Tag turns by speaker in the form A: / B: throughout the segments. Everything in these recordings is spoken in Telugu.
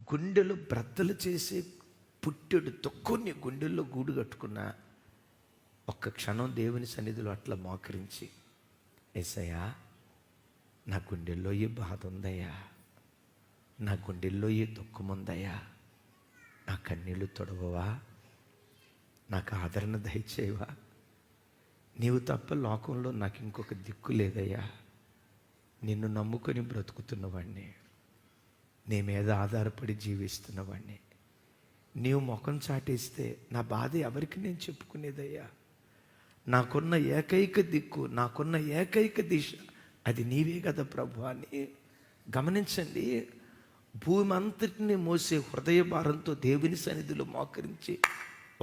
A: గుండెలు బ్రద్దలు చేసే పుట్టెడు తొక్కుని గుండెల్లో గూడు కట్టుకున్న ఒక్క క్షణం దేవుని సన్నిధిలో అట్లా మోకరించి, యేసయ్యా నా గుండెల్లో ఏ బాధ ఉందయ్యా, నా గుండెల్లో ఏ దుఃఖం ఉందయ్యా, నా కన్నీళ్లు తొడవవా, నాకు ఆదరణ దయచేయవా, నీవు తప్ప లోకంలో నాకు ఇంకొక దిక్కు లేదయ్యా, నిన్ను నమ్ముకొని బ్రతుకుతున్నవాడిని, నీ మీద ఆధారపడి జీవిస్తున్నవాడిని, నీవు ముఖం చాటేస్తే నా బాధ ఎవరికి నేను చెప్పుకునేదయ్యా, నాకున్న ఏకైక దిక్కు, నాకున్న ఏకైక దిశ అది నీవే కదా ప్రభు అని గమనించండి. భూమి అంతటిని మోసే హృదయ భారంతో దేవుని సన్నిధిలో మోకరించి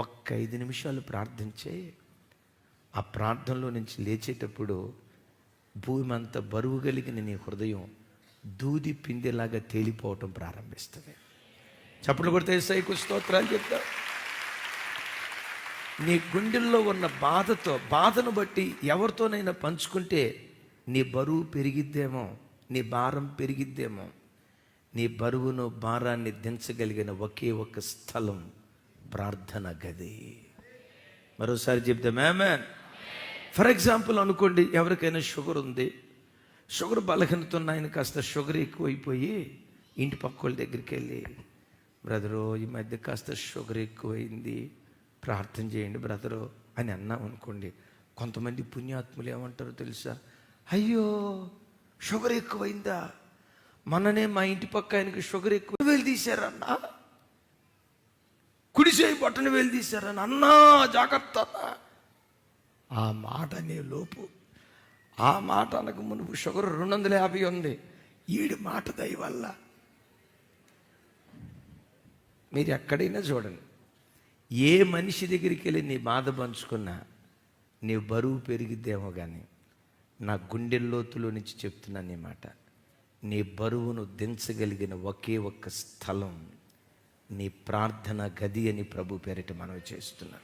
A: ఒక్క 5 నిమిషాలు ప్రార్థించే, ఆ ప్రార్థనలో నుంచి లేచేటప్పుడు భూమి అంత బరువు కలిగిన నీ హృదయం దూది పిందెలాగా తేలిపోవటం ప్రారంభిస్తుంది. చప్పట్లు కొడితే యేసయ్యకు స్తోత్రాలు చెప్తా. నీ గుండెల్లో ఉన్న బాధను బట్టి ఎవరితోనైనా పంచుకుంటే నీ బరువు పెరిగిద్దేమో, నీ భారం పెరిగిద్దేమో. నీ బరువును భారాన్ని దించగలిగిన ఒకే ఒక స్థలం ప్రార్థన గది. మరోసారి చెప్తాం ఆమేన్. ఫర్ ఎగ్జాంపుల్ అనుకోండి, ఎవరికైనా షుగర్ ఉంది, షుగర్ బలహీనత ఉన్న ఆయన కాస్త షుగర్ ఎక్కువైపోయి ఇంటి పక్క వాళ్ళ దగ్గరికి వెళ్ళి, బ్రదరు ఈ మధ్య కాస్త షుగర్ ఎక్కువైంది, ప్రార్థన చేయండి బ్రదరు అని అన్నాం అనుకోండి. కొంతమంది పుణ్యాత్ములు ఏమంటారో తెలుసా, అయ్యో షుగర్ ఎక్కువైందా, మొన్ననే మా ఇంటి పక్క ఆయనకి షుగర్ ఎక్కువ, వేలు తీశారన్నా, కుడిసేయి బొట్టను వేలు తీశారని అన్నా, జాగ్రత్త అన్నా. ఆ మాట అనే లోపు, ఆ మాట అనకు మునుపు షుగర్ 250 ఉంది. ఈడి మాట దయ వల్ల మీరు ఎక్కడైనా చూడండి, ఏ మనిషి దగ్గరికి వెళ్ళి నీ బాధ పంచుకున్నా నీ బరువు పెరిగిద్దేమో, కానీ నా గుండె లోతులో నుంచి చెప్తున్నాను నీ మాట, నీ బరువును దించగలిగిన ఒకే ఒక్క స్థలం నీ ప్రార్థన గది అని ప్రభు పేరిట మనం చేస్తున్నాం.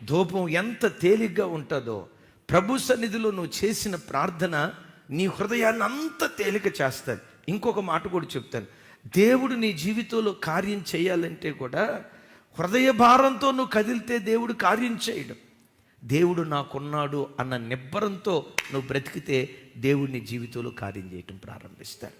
A: ధూపం ఎంత తేలిగ్గా ఉంటుందో ప్రభు సన్నిధిలో నువ్వు చేసిన ప్రార్థన నీ హృదయాన్ని అంత తేలిక చేస్తుంది. ఇంకొక మాట కూడా చెప్తాను, దేవుడు నీ జీవితంలో కార్యం చేయాలంటే కూడా హృదయ భారంతో నువ్వు కదిలితే దేవుడు కార్యం చేయడం. దేవుడు నాకున్నాడు అన్న నిబ్బరంతో నువ్వు బ్రతికితే దేవుడు నీ జీవితంలో కార్యం చేయటం ప్రారంభిస్తాడు.